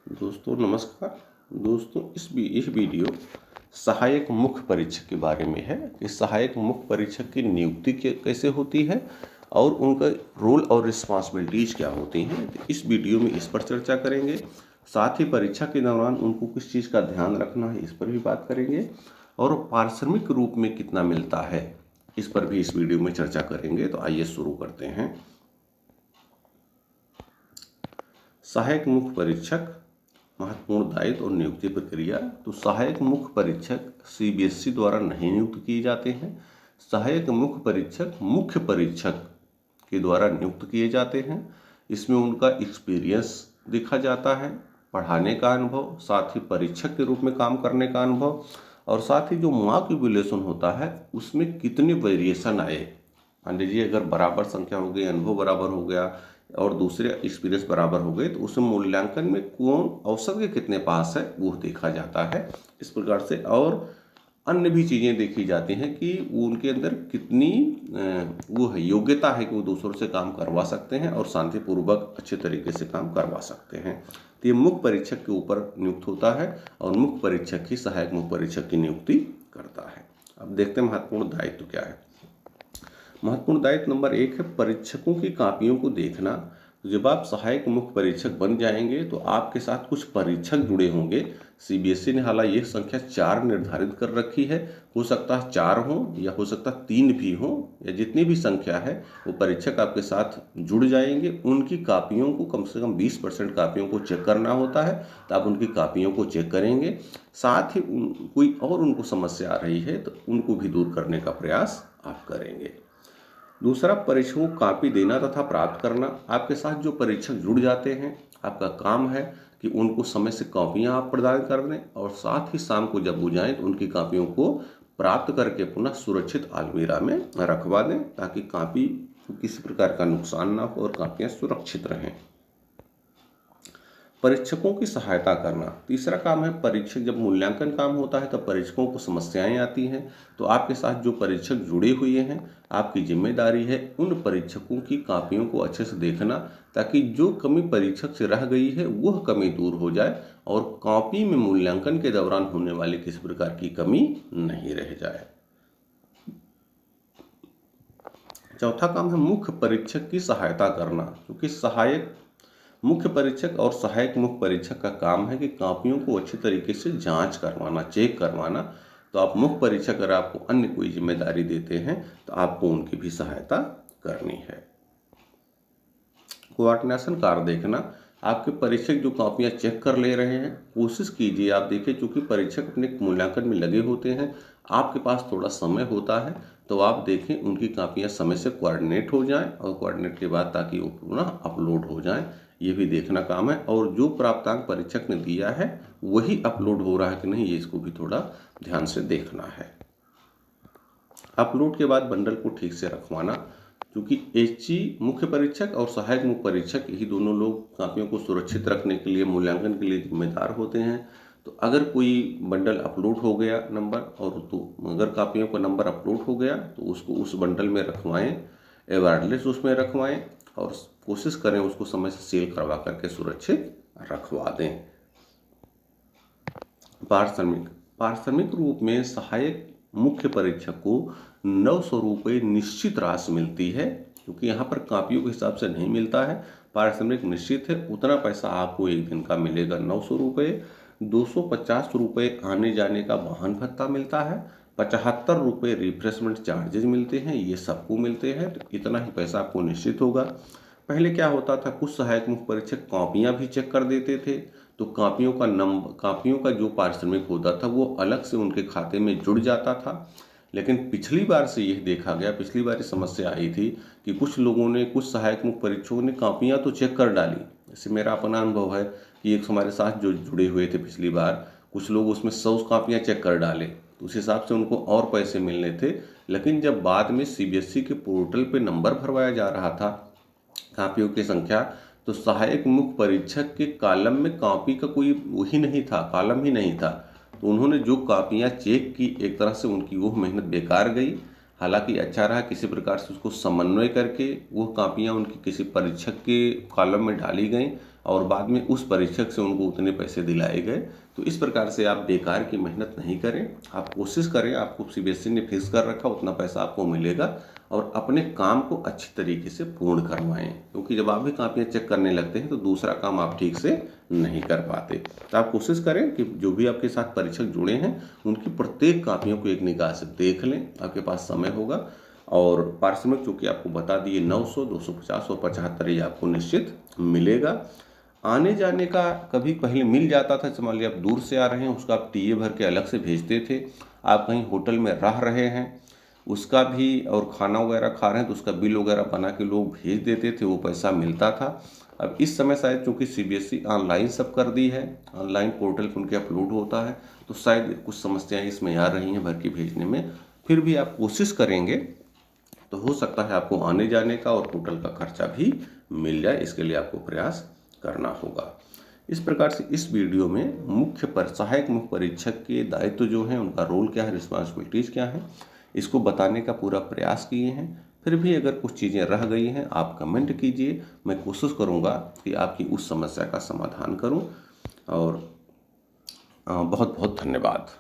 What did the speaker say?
दोस्तों नमस्कार। दोस्तों इस वीडियो सहायक मुख्य परीक्षक के बारे में है कि सहायक मुख्य परीक्षक की नियुक्ति कैसे होती है और उनका रोल और रिस्पॉन्सिबिलिटीज क्या होती हैं। तो इस वीडियो में इस पर चर्चा करेंगे। साथ ही परीक्षा के दौरान उनको किस चीज़ का ध्यान रखना है इस पर भी बात करेंगे और पारिश्रमिक रूप में कितना मिलता है इस पर भी इस वीडियो में चर्चा करेंगे। तो आइए शुरू करते हैं। सहायक मुख्य परीक्षक महत्वपूर्ण दायित्व और नियुक्ति प्रक्रिया। तो सहायक मुख्य परीक्षक सीबीएसई द्वारा नहीं नियुक्त किए जाते हैं। सहायक मुख्य परीक्षक के द्वारा नियुक्त किए जाते हैं। इसमें उनका एक्सपीरियंस देखा जाता है, पढ़ाने का अनुभव, साथ ही परीक्षक के रूप में काम करने का अनुभव और साथ ही जो मार्क इवैल्यूएशन होता है उसमें कितने वेरिएशन आए। मान लीजिए अगर बराबर संख्या हो गई, अनुभव बराबर हो गया और दूसरे एक्सपीरियंस बराबर हो गए तो उस मूल्यांकन में कौन औसत के कितने पास है वो देखा जाता है। इस प्रकार से और अन्य भी चीज़ें देखी जाती हैं कि वो उनके अंदर कितनी वो है योग्यता है कि वो दूसरों से काम करवा सकते हैं और शांतिपूर्वक अच्छे तरीके से काम करवा सकते हैं। तो ये मुख्य परीक्षक के ऊपर नियुक्त होता है और मुख्य परीक्षक ही सहायक मुख्य परीक्षक की नियुक्ति करता है। अब देखते हैं महत्वपूर्ण दायित्व क्या है। महत्वपूर्ण दायित्व नंबर 1 है परीक्षकों की कापियों को देखना। तो जब आप सहायक मुख्य परीक्षक बन जाएंगे तो आपके साथ कुछ परीक्षक जुड़े होंगे। सीबीएसई ने हालांकि ये संख्या 4 निर्धारित कर रखी है। हो सकता है 4 हो या हो सकता है 3 भी हो या जितनी भी संख्या है वो परीक्षक आपके साथ जुड़ जाएंगे। उनकी कापियों को कम से कम 20% कापियों को चेक करना होता है। तो आप उनकी कापियों को चेक करेंगे। साथ ही कोई और उनको समस्या आ रही है तो उनको भी दूर करने का प्रयास आप करेंगे। दूसरा, परीक्षकों को कापी देना तथा प्राप्त करना। आपके साथ जो परीक्षक जुड़ जाते हैं आपका काम है कि उनको समय से कॉपियां आप प्रदान कर दें और साथ ही शाम को जब वो जाएं तो उनकी कापियों को प्राप्त करके पुनः सुरक्षित अलमीरा में रखवा दें ताकि कापी किसी प्रकार का नुकसान ना हो और कापियां सुरक्षित रहें। परीक्षकों की सहायता करना। तीसरा काम है परीक्षक जब मूल्यांकन काम होता है तब परीक्षकों को समस्याएं आती हैं तो आपके साथ जो परीक्षक जुड़े हुए हैं आपकी जिम्मेदारी है उन परीक्षकों की कापियों को अच्छे से देखना ताकि जो कमी परीक्षक से रह गई है वह कमी दूर हो जाए और कॉपी में मूल्यांकन के दौरान होने वाली किसी प्रकार की कमी नहीं रह जाए। चौथा काम है मुख्य परीक्षक की सहायता करना। क्योंकि मुख्य परीक्षक और सहायक मुख्य परीक्षक का काम है कि कापियों को अच्छी तरीके से जांच करवाना, चेक करवाना। तो आप मुख्य परीक्षक अगर आपको अन्य कोई जिम्मेदारी देते हैं तो आपको उनकी भी सहायता करनी है। कोऑर्डिनेशन कार्य देखना। आपके परीक्षक जो कापियां चेक कर ले रहे हैं कोशिश कीजिए आप देखिए चूँकि परीक्षक अपने मूल्यांकन में लगे होते हैं, आपके पास थोड़ा समय होता है तो आप देखें उनकी कापियां समय से कोऑर्डिनेट हो जाएं और कोऑर्डिनेट के बाद ताकि वो पुनः अपलोड हो जाएं, ये भी देखना काम है। और जो प्राप्तांक परीक्षक ने दिया है वही अपलोड हो रहा है कि नहीं ये इसको भी थोड़ा ध्यान से देखना है। अपलोड के बाद बंडल को ठीक से रखवाना। क्योंकि एचई मुख्य परीक्षक और सहायक मुख्य परीक्षक यही दोनों लोग कापियों को सुरक्षित रखने के लिए मूल्यांकन के लिए जिम्मेदार होते हैं। तो अगर कोई बंडल अपलोड हो गया नंबर और तो अगर कापियों का नंबर अपलोड हो गया तो उसको उस बंडल में रखवाएं, वायरलेस उसमें रखवाएं और कोशिश करें उसको समय से सील करवा करके सुरक्षित रखवा दें। पारिश्रमिक रूप में सहायक मुख्य परीक्षक को 900 रुपये निश्चित राशि मिलती है। क्योंकि यहाँ पर कापियों के हिसाब से नहीं मिलता है, पारिश्रमिक निश्चित है। उतना पैसा आपको एक दिन का मिलेगा 900 रुपये। 250 रुपये आने जाने का वाहन भत्ता मिलता है। 75 रुपये रिफ्रेशमेंट चार्जेज मिलते हैं, ये सबको मिलते हैं। तो इतना ही पैसा आपको निश्चित होगा। पहले क्या होता था, कुछ सहायक मुख्य परीक्षक कॉपियाँ भी चेक कर देते थे तो कापियों का जो पारिश्रमिक होता था वो अलग से उनके खाते में जुड़ जाता था। लेकिन पिछली बार से यह देखा गया, पिछली बार ये समस्या आई थी कि कुछ सहायक मुख्य परीक्षकों ने कापियाँ तो चेक कर डाली। जैसे मेरा अपना अनुभव है कि एक हमारे साथ जो जुड़े हुए थे पिछली बार, कुछ लोग उसमें 100 कापियाँ चेक कर डाले तो उस हिसाब से उनको और पैसे मिलने थे। लेकिन जब बाद में सीबीएसई के पोर्टल पे नंबर भरवाया जा रहा था कापियों की संख्या, तो सहायक मुख्य परीक्षक के कॉलम में कॉपी का कोई वही नहीं था, कॉलम ही नहीं था। तो उन्होंने जो कापियां चेक की एक तरह से उनकी वो मेहनत बेकार गई। हालांकि अच्छा रहा किसी प्रकार से उसको समन्वय करके वो कापियां उनकी किसी परीक्षक के कॉलम में डाली गई और बाद में उस परीक्षक से उनको उतने पैसे दिलाए गए। तो इस प्रकार से आप बेकार की मेहनत नहीं करें, आप कोशिश करें, आपको सीबीएसई ने फिक्स कर रखा उतना पैसा आपको मिलेगा और अपने काम को अच्छी तरीके से पूर्ण करवाएं, क्योंकि जब आप भी कापियाँ चेक करने लगते हैं तो दूसरा काम आप ठीक से नहीं कर पाते। तो आप कोशिश करें कि जो भी आपके साथ परीक्षक जुड़े हैं उनकी प्रत्येक कापियों को एक निगाह से देख लें, आपके पास समय होगा। और पारिश्रमिक चूँकि आपको बता दिए 900, 250 और 75 ये आपको निश्चित मिलेगा। आने जाने का कभी पहले मिल जाता था, मान लिया आप दूर से आ रहे हैं उसका आप टीए भर के अलग से भेजते थे, आप कहीं होटल में रह रहे हैं उसका भी और खाना वगैरह खा रहे हैं तो उसका बिल वगैरह बना के लोग भेज देते थे, वो पैसा मिलता था। अब इस समय शायद चूँकि सीबीएसई ऑनलाइन सब कर दी है, ऑनलाइन पोर्टल पर उनके अपलोड होता है, तो शायद कुछ समस्याएं इसमें आ रही हैं भर्ती भेजने में। फिर भी आप कोशिश करेंगे तो हो सकता है आपको आने जाने का और होटल का खर्चा भी मिल जाए, इसके लिए आपको प्रयास करना होगा। इस प्रकार से इस वीडियो में सहायक मुख्य परीक्षक के दायित्व जो हैं, उनका रोल क्या है, रिस्पॉन्सिबिलिटीज़ क्या हैं, इसको बताने का पूरा प्रयास किए हैं। फिर भी अगर कुछ चीज़ें रह गई हैं आप कमेंट कीजिए, मैं कोशिश करूँगा कि आपकी उस समस्या का समाधान करूँ। और बहुत बहुत धन्यवाद।